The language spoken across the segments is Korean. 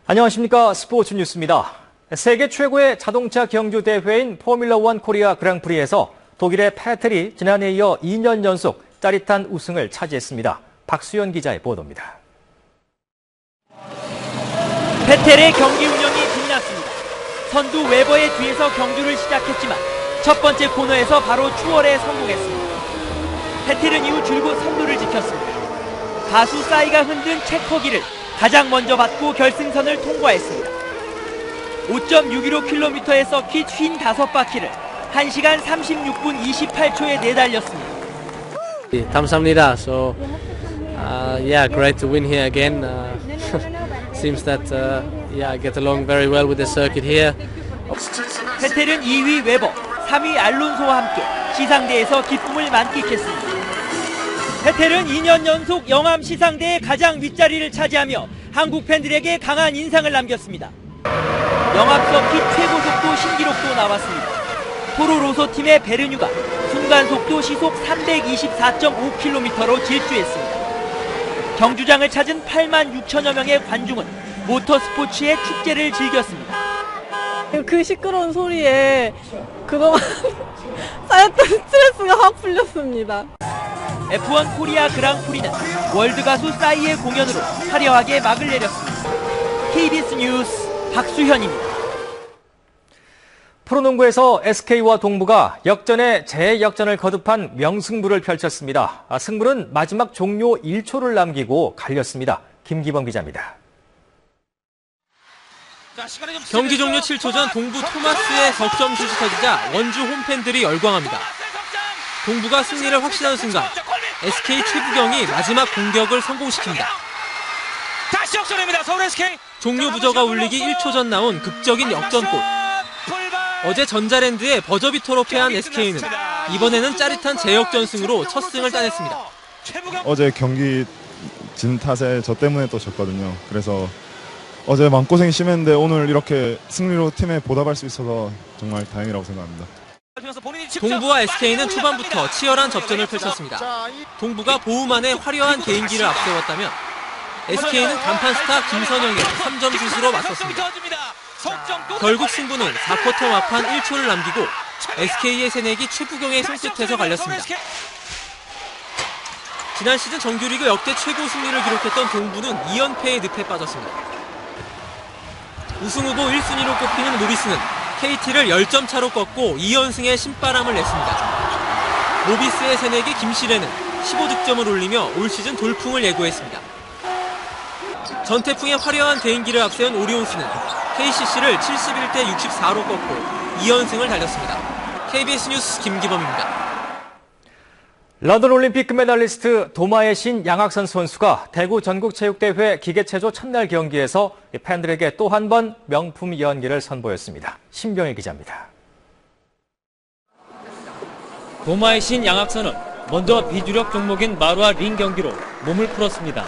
안녕하십니까. 스포츠 뉴스입니다. 세계 최고의 자동차 경주 대회인 포뮬러1 코리아 그랑프리에서 독일의 페텔이 지난해에 이어 2년 연속 짜릿한 우승을 차지했습니다. 박수현 기자의 보도입니다. 페텔의 경기 운영이 빛났습니다. 선두 웨버의 뒤에서 경주를 시작했지만 첫 번째 코너에서 바로 추월에 성공했습니다. 페텔은 이후 줄곧 선두를 지켰습니다. 가수 싸이가 흔든 체커기를 가장 먼저 받고 결승선을 통과했습니다. 5.615km의 서킷 55바퀴를 1시간 36분 28초에 내달렸습니다. 감사합니다. So, great to win here again. Seems that I get along very well with the circuit here. 페텔은 2위 웨버, 3위 알론소와 함께 시상대에서 기쁨을 만끽했습니다. 페텔은 2년 연속 영암 시상대의 가장 윗자리를 차지하며 한국 팬들에게 강한 인상을 남겼습니다. 영암 서킷 최고 속도 신기록도 나왔습니다. 토로로소 팀의 베르뉴가 순간속도 시속 324.5km로 질주했습니다. 경주장을 찾은 8만 6천여 명의 관중은 모터스포츠의 축제를 즐겼습니다. 그 시끄러운 소리에 그동안 쌓였던 스트레스가 확 풀렸습니다. F1 코리아 그랑프리는 월드 가수 싸이의 공연으로 화려하게 막을 내렸습니다. KBS 뉴스 박수현입니다. 프로농구에서 SK와 동부가 역전에 재역전을 거듭한 명승부를 펼쳤습니다. 승부는 마지막 종료 1초를 남기고 갈렸습니다. 김기범 기자입니다. 경기 종료 7초 전 동부 토마스의 석점슛이 터지자 원주 홈팬들이 열광합니다. 동부가 승리를 확신하는 순간 SK 최부경이 마지막 공격을 성공시킵니다. 다시 역전입니다. 서울 SK. 종료 부저가 울리기 1초 전 나온 극적인 역전골. 어제 전자랜드의 버저비터로 패한 SK는 이번에는 짜릿한 재역전승으로 첫 승을 따냈습니다. 어제 경기 진 탓에 저 때문에 또 졌거든요. 그래서 어제 마음고생이 심했는데 오늘 이렇게 승리로 팀에 보답할 수 있어서 정말 다행이라고 생각합니다. 동부와 SK는 초반부터 치열한 접전을 펼쳤습니다. 동부가 보우만의 화려한 개인기를 앞세웠다면 SK는 간판 스타 김선영의 3점 슛으로 맞섰습니다. 결국 승부는 4쿼터 막판 1초를 남기고 SK의 새내기 최부경의 손끝에서 갈렸습니다. 지난 시즌 정규리그 역대 최고 승리를 기록했던 동부는 2연패의 늪에 빠졌습니다. 우승 후보 1순위로 꼽히는 모비스는 KT를 10점 차로 꺾고 2연승의 신바람을 냈습니다. 모비스의 새내기 김시래는 15득점을 올리며 올 시즌 돌풍을 예고했습니다. 전태풍의 화려한 개인기를 앞세운 오리온스는 KCC를 71대 64로 꺾고 2연승을 달렸습니다. KBS 뉴스 김기범입니다. 런던 올림픽 금메달리스트 도마의 신 양학선 선수가 대구 전국체육대회 기계체조 첫날 경기에서 팬들에게 또 한 번 명품 연기를 선보였습니다. 신병희 기자입니다. 도마의 신 양학선은 먼저 비주력 종목인 마루아 링 경기로 몸을 풀었습니다.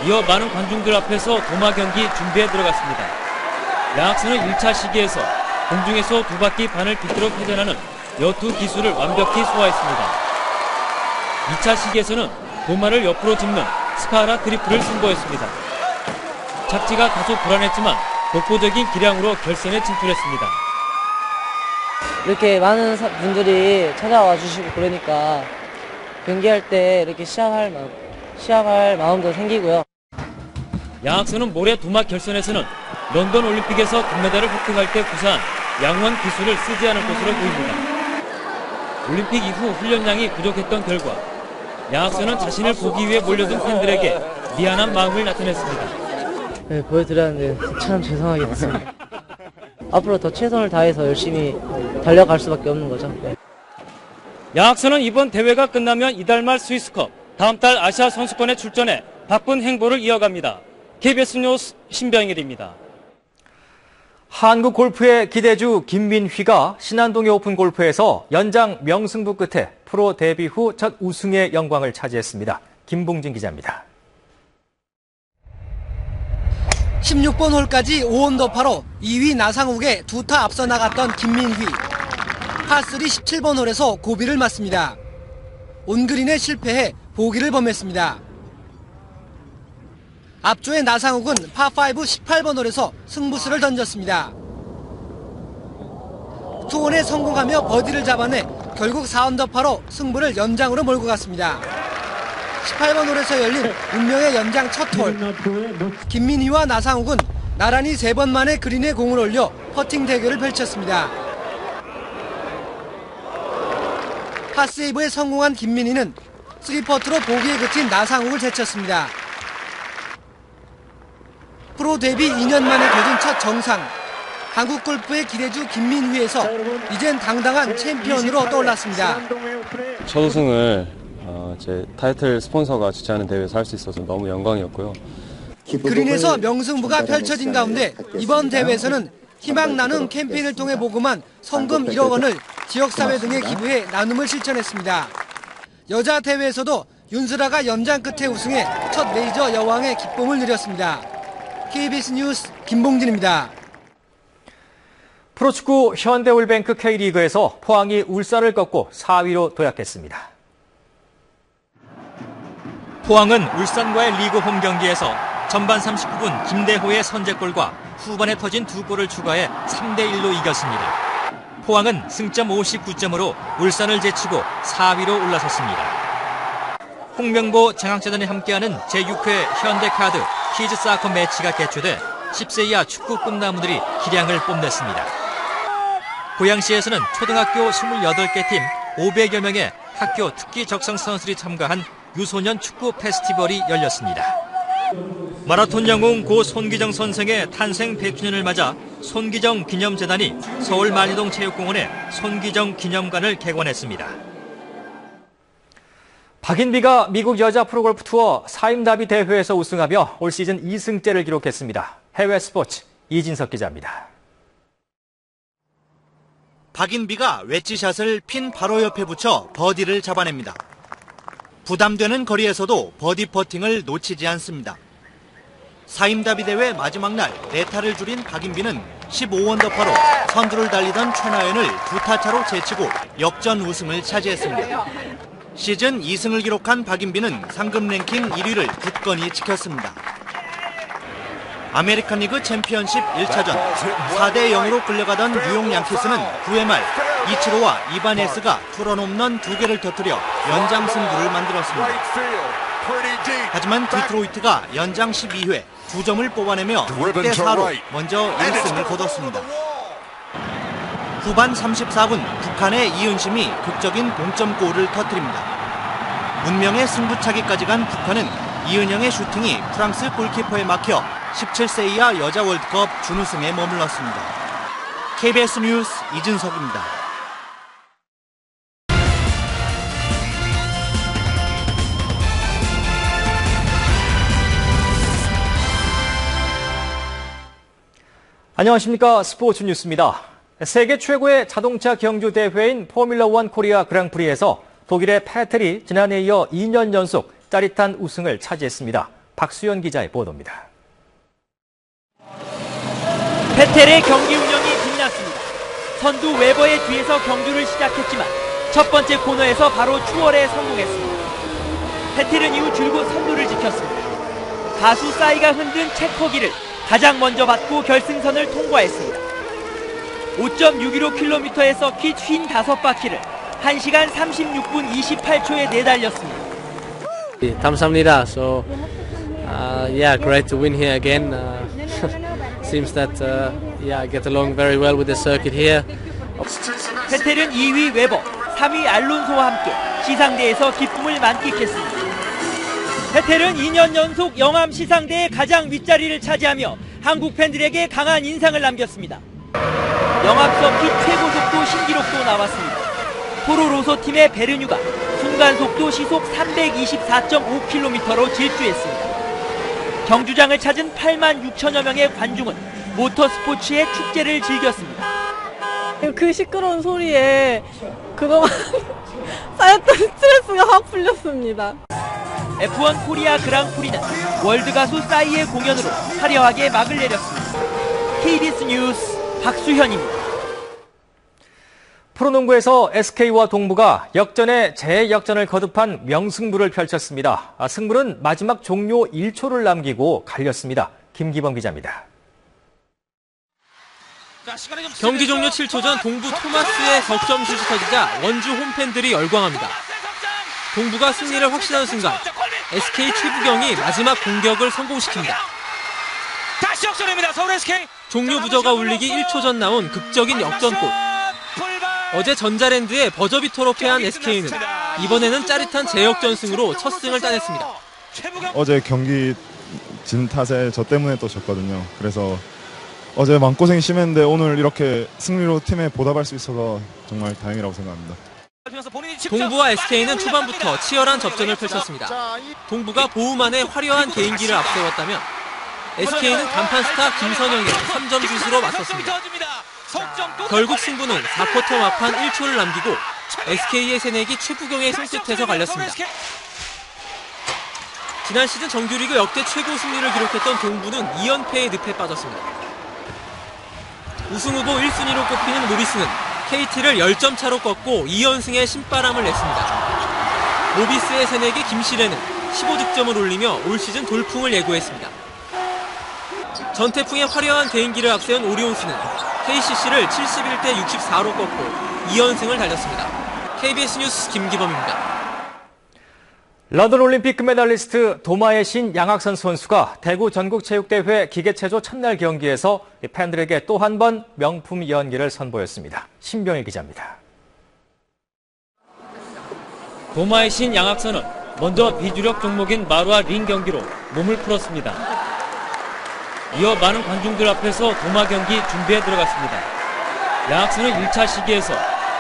이어 많은 관중들 앞에서 도마 경기 준비에 들어갔습니다. 양학선은 1차 시기에서 공중에서 2바퀴 반을 빗도록 회전하는 여투 기술을 완벽히 소화했습니다. 2차 시기에서는 도마를 옆으로 짚는 스파라 트리플을 승부했습니다. 착지가 다소 불안했지만 독보적인 기량으로 결선에 진출했습니다. 이렇게 많은 분들이 찾아와 주시고 그러니까 경기할 때 이렇게 시합할 마음도 생기고요. 양학선은 모레 도마 결선에서는 런던 올림픽에서 금메달을 획득할 때 구사한 양원 기술을 쓰지 않을 것으로 보입니다. 올림픽 이후 훈련량이 부족했던 결과 양학선은 자신을 보기 위해 몰려든 팬들에게 미안한 마음을 나타냈습니다. 네, 보여드렸는데 참 죄송하게 됐습니다. 앞으로 더 최선을 다해서 열심히 달려갈 수밖에 없는 거죠. 네. 양학선은 이번 대회가 끝나면 이달 말 스위스컵, 다음 달 아시아 선수권에 출전해 바쁜 행보를 이어갑니다. KBS 뉴스 신병일입니다. 한국 골프의 기대주 김민휘가 신안동의 오픈 골프에서 연장 명승부 끝에 프로 데뷔 후 첫 우승의 영광을 차지했습니다. 김봉진 기자입니다. 16번 홀까지 5언더파로 2위 나상욱에 2타 앞서 나갔던 김민휘. 파3 17번 홀에서 고비를 맞습니다. 온그린에 실패해 보기를 범했습니다. 앞조의 나상욱은 파5 18번 홀에서 승부수를 던졌습니다. 투혼에 성공하며 버디를 잡아내 결국 4언더파로 승부를 연장으로 몰고 갔습니다. 18번 홀에서 열린 운명의 연장 첫 홀. 김민희와 나상욱은 나란히 3번 만에 그린에 공을 올려 퍼팅 대결을 펼쳤습니다. 파세이브에 성공한 김민희는 3퍼트로 보기에 그친 나상욱을 제쳤습니다. 프로 데뷔 2년 만에 거둔 첫 정상. 한국 골프의 기대주 김민휘에서 이젠 당당한 챔피언으로 떠올랐습니다. 첫 우승을 제 타이틀 스폰서가 주최하는 대회에서 할 수 있어서 너무 영광이었고요. 그린에서 명승부가 펼쳐진 가운데 이번 대회에서는 희망 나눔 캠페인을 통해 모금한 성금 1억 원을 지역사회 등에 기부해 나눔을 실천했습니다. 여자 대회에서도 윤슬아가 연장 끝에 우승해 첫 메이저 여왕의 기쁨을 누렸습니다. KBS 뉴스 김봉진입니다. 프로축구 현대올뱅크 K리그에서 포항이 울산을 꺾고 4위로 도약했습니다. 포항은 울산과의 리그 홈 경기에서 전반 39분 김대호의 선제골과 후반에 터진 2골을 추가해 3대1로 이겼습니다. 포항은 승점 59점으로 울산을 제치고 4위로 올라섰습니다. 홍명보 장학재단이 함께하는 제6회 현대카드 키즈사커 매치가 개최돼 10세 이하 축구 꿈나무들이 기량을 뽐냈습니다. 고양시에서는 초등학교 28개 팀 500여 명의 학교 특기 적성 선수들이 참가한 유소년 축구 페스티벌이 열렸습니다. 마라톤 영웅 고 손기정 선생의 탄생 100주년을 맞아 손기정 기념재단이 서울 만리동 체육공원에 손기정 기념관을 개관했습니다. 박인비가 미국 여자 프로골프 투어 사임다비 대회에서 우승하며 올 시즌 2승째를 기록했습니다. 해외 스포츠 이진석 기자입니다. 박인비가 웨지샷을 핀 바로 옆에 붙여 버디를 잡아냅니다. 부담되는 거리에서도 버디 퍼팅을 놓치지 않습니다. 사임다비 대회 마지막 날 4타를 줄인 박인비는 15언더파로 선두를 달리던 최나연을 2타 차로 제치고 역전 우승을 차지했습니다. 시즌 2승을 기록한 박인비는 상금 랭킹 1위를 굳건히 지켰습니다. 아메리칸 리그 챔피언십 1차전 4대 0으로 끌려가던 뉴욕 양키스는 9회 말 이치로와 이바네스가 투런 홈런 2개를 터뜨려 연장 승부를 만들었습니다. 하지만 디트로이트가 연장 12회 2점을 뽑아내며 6대 4로 먼저 1승을 거뒀습니다. 후반 34분 북한의 이은심이 극적인 동점골을 터뜨립니다. 운명의 승부차기까지 간 북한은 이은영의 슈팅이 프랑스 골키퍼에 막혀 17세 이하 여자 월드컵 준우승에 머물렀습니다. KBS 뉴스 이진석입니다. 안녕하십니까. 스포츠 뉴스입니다. 세계 최고의 자동차 경주 대회인 포뮬러1 코리아 그랑프리에서 독일의 페텔이 지난해에 이어 2년 연속 짜릿한 우승을 차지했습니다. 박수연 기자의 보도입니다. 페텔의 경기 운영이 빛났습니다. 선두 웨버의 뒤에서 경주를 시작했지만 첫 번째 코너에서 바로 추월에 성공했습니다. 페텔은 이후 줄곧 선두를 지켰습니다. 가수 싸이가 흔든 체커기를 가장 먼저 받고 결승선을 통과했습니다. 5.615km에서 킷 55바퀴를 1시간 36분 28초에 내달렸습니다. 감사합니다. So, yeah, great to win here again. Seems that I get along very well with the circuit here. 페텔은 2위 웨버, 3위 알론소와 함께 시상대에서 기쁨을 만끽했습니다. 페텔은 2년 연속 영암 시상대의 가장 윗자리를 차지하며 한국 팬들에게 강한 인상을 남겼습니다. 영암 서킷 최고 속도 신기록도 나왔습니다. 토로로소 팀의 베르뉴가 순간속도 시속 324.5km로 질주했습니다. 경주장을 찾은 8만 6천여 명의 관중은 모터스포츠의 축제를 즐겼습니다. 그 시끄러운 소리에 그동안 쌓였던 스트레스가 확 풀렸습니다. F1 코리아 그랑프리는 월드 가수 싸이의 공연으로 화려하게 막을 내렸습니다. KBS 뉴스 박수현입니다. 프로농구에서 SK와 동부가 역전에 재역전을 거듭한 명승부를 펼쳤습니다. 승부는 마지막 종료 1초를 남기고 갈렸습니다. 김기범 기자입니다. 경기 종료 7초 전 동부 토마스의 석점슛이 터지자 원주 홈팬들이 열광합니다. 동부가 승리를 확신한 순간 SK 최부경이 마지막 공격을 성공시킵니다. 다시 역전입니다. 서울 SK. 종료 부저가 울리기 1초 전 나온 극적인 역전골. 어제 전자랜드에 버저비터로 패한 SK는 이번에는 짜릿한 재역전승으로 첫 승을 따냈습니다. 어제 경기 진 탓에 저 때문에 또 졌거든요. 그래서 어제 마음고생이 심했는데 오늘 이렇게 승리로 팀에 보답할 수 있어서 정말 다행이라고 생각합니다. 동부와 SK는 초반부터 치열한 접전을 펼쳤습니다. 동부가 보우만의 화려한 개인기를 앞세웠다면 SK는 간판 스타 김선영의 3점 슛으로 맞섰습니다. 결국 승부는 4쿼터 막판 1초를 남기고 SK의 새내기 최부경의 손끝에서 갈렸습니다. 지난 시즌 정규리그 역대 최고 승리를 기록했던 동부는 2연패의 늪에 빠졌습니다. 우승 후보 1순위로 꼽히는 모비스는 KT를 10점 차로 꺾고 2연승의 신바람을 냈습니다. 모비스의 새내기 김시래는 15득점을 올리며 올 시즌 돌풍을 예고했습니다. 전태풍의 화려한 개인기를 앞세운 오리온스는 KCC를 71대 64로 꺾고 2연승을 달렸습니다. KBS 뉴스 김기범입니다. 런던 올림픽 금메달리스트 도마의 신 양학선 선수가 대구 전국체육대회 기계체조 첫날 경기에서 팬들에게 또 한 번 명품 연기를 선보였습니다. 신병일 기자입니다. 도마의 신 양학선은 먼저 비주력 종목인 마루아 링 경기로 몸을 풀었습니다. 이어 많은 관중들 앞에서 도마 경기 준비에 들어갔습니다. 양학선은 1차 시기에서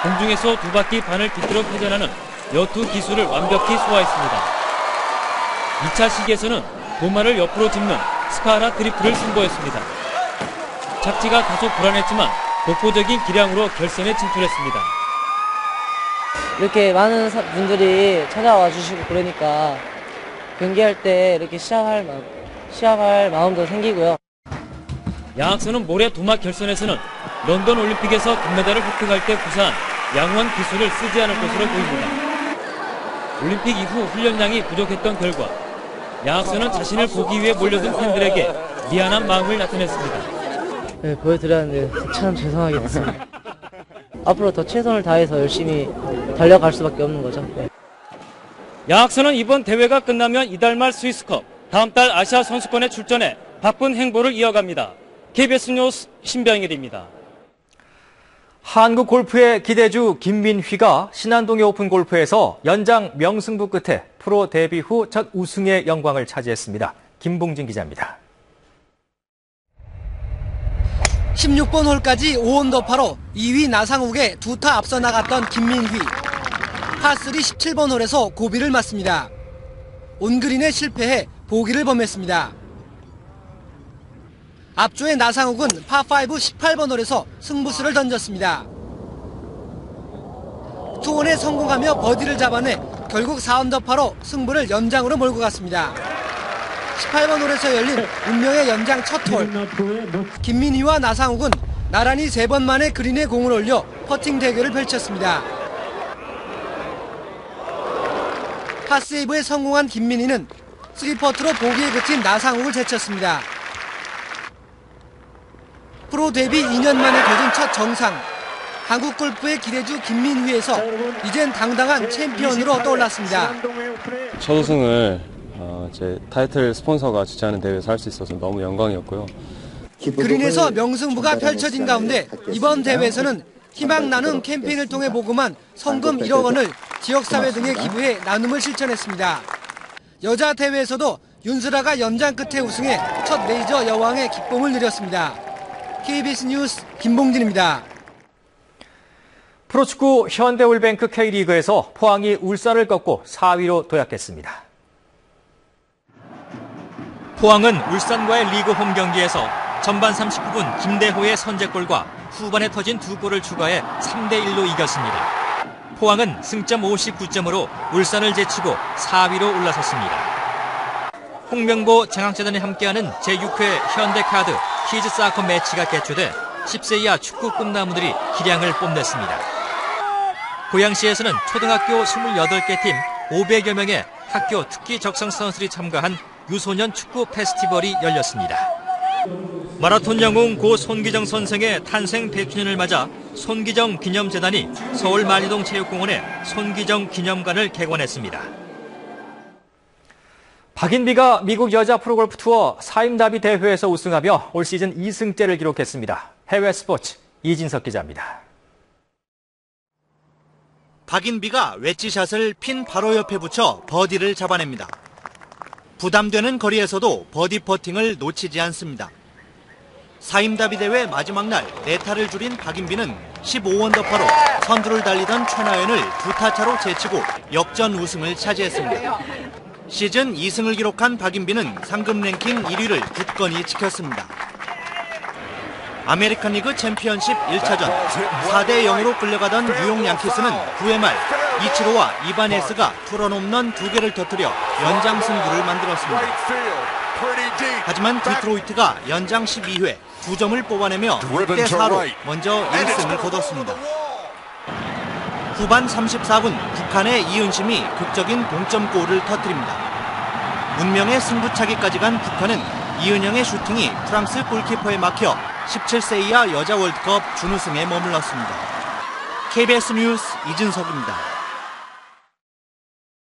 공중에서 2바퀴 반을 뒤틀어 회전하는 여투 기술을 완벽히 소화했습니다. 2차 시기에서는 도마를 옆으로 짚는 스카라 트리플을 승부했습니다. 착지가 다소 불안했지만 독보적인 기량으로 결선에 진출했습니다. 이렇게 많은 분들이 찾아와 주시고 그러니까 경기할 때 이렇게 시합할 마음도 생기고요. 양학선은 모레 도마 결선에서는 런던 올림픽에서 금메달을 획득할 때 구사한 양호한 기술을 쓰지 않을 것으로 보입니다. 올림픽 이후 훈련량이 부족했던 결과 양학선은 자신을 보기 위해 몰려든 팬들에게 미안한 마음을 나타냈습니다. 네, 보여드렸는데 참 죄송하게 됐습니다. 앞으로 더 최선을 다해서 열심히 달려갈 수밖에 없는 거죠. 네. 양학선은 이번 대회가 끝나면 이달 말 스위스컵, 다음 달 아시아 선수권에 출전해 바쁜 행보를 이어갑니다. KBS 뉴스 신병일입니다. 한국 골프의 기대주 김민휘가 신안동의 오픈 골프에서 연장 명승부 끝에 프로 데뷔 후 첫 우승의 영광을 차지했습니다. 김봉진 기자입니다. 16번 홀까지 5언더파로 2위 나상욱에 2타 앞서 나갔던 김민휘. 파3 17번 홀에서 고비를 맞습니다. 온그린에 실패해 보기를 범했습니다. 앞조의 나상욱은 파5 18번 홀에서 승부수를 던졌습니다. 투혼에 성공하며 버디를 잡아내 결국 4언더파로 승부를 연장으로 몰고 갔습니다. 18번 홀에서 열린 운명의 연장 첫 홀. 김민희와 나상욱은 나란히 3번 만에 그린에 공을 올려 퍼팅 대결을 펼쳤습니다. 파세이브에 성공한 김민희는 3퍼트로 보기에 그친 나상욱을 제쳤습니다. 프로 데뷔 2년 만에 거둔 첫 정상. 한국 골프의 기대주 김민휘에서 이젠 당당한 챔피언으로 떠올랐습니다. 첫 우승을 제 타이틀 스폰서가 주최하는 대회에서 할 수 있어서 너무 영광이었고요. 그린에서 명승부가 펼쳐진 가운데 이번 대회에서는 희망 나눔 캠페인을 통해 모금한 성금 1억 원을 지역사회 등에 기부해 나눔을 실천했습니다. 여자 대회에서도 윤슬아가 연장 끝에 우승해 첫 메이저 여왕의 기쁨을 누렸습니다. KBS 뉴스 김봉진입니다. 프로축구 현대올뱅크 K리그에서 포항이 울산을 꺾고 4위로 도약했습니다. 포항은 울산과의 리그 홈 경기에서 전반 39분 김대호의 선제골과 후반에 터진 2골을 추가해 3대1로 이겼습니다. 포항은 승점 59점으로 울산을 제치고 4위로 올라섰습니다. 홍명보 장학재단이 함께하는 제6회 현대카드 키즈사커 매치가 개최돼 10세 이하 축구 꿈나무들이 기량을 뽐냈습니다. 고양시에서는 초등학교 28개 팀 500여 명의 학교 특기 적성 선수들이 참가한 유소년 축구 페스티벌이 열렸습니다. 마라톤 영웅 고 손기정 선생의 탄생 100주년을 맞아 손기정 기념재단이 서울 만이동 체육공원에 손기정 기념관을 개관했습니다. 박인비가 미국 여자 프로골프 투어 사임다비 대회에서 우승하며 올 시즌 2승째를 기록했습니다. 해외 스포츠 이진석 기자입니다. 박인비가 웨지샷을 핀 바로 옆에 붙여 버디를 잡아냅니다. 부담되는 거리에서도 버디 퍼팅을 놓치지 않습니다. 사임다비 대회 마지막 날 4타를 줄인 박인비는 15언더파로 선두를 달리던 최나연을 2타 차로 제치고 역전 우승을 차지했습니다. 시즌 2승을 기록한 박인비는 상금 랭킹 1위를 굳건히 지켰습니다. 아메리칸 리그 챔피언십 1차전 4대 0으로 끌려가던 뉴욕 양키스는 9회 말 이치로와 이바네스가 투런 홈런 2개를 터뜨려 연장 승부를 만들었습니다. 하지만 디트로이트가 연장 12회 2점을 뽑아내며 6대 4로 먼저 1승을 거뒀습니다. 후반 34분 북한의 이은심이 극적인 동점골을 터뜨립니다. 운명의 승부차기까지 간 북한은 이은영의 슈팅이 프랑스 골키퍼에 막혀 17세 이하 여자 월드컵 준우승에 머물렀습니다. KBS 뉴스 이진석입니다.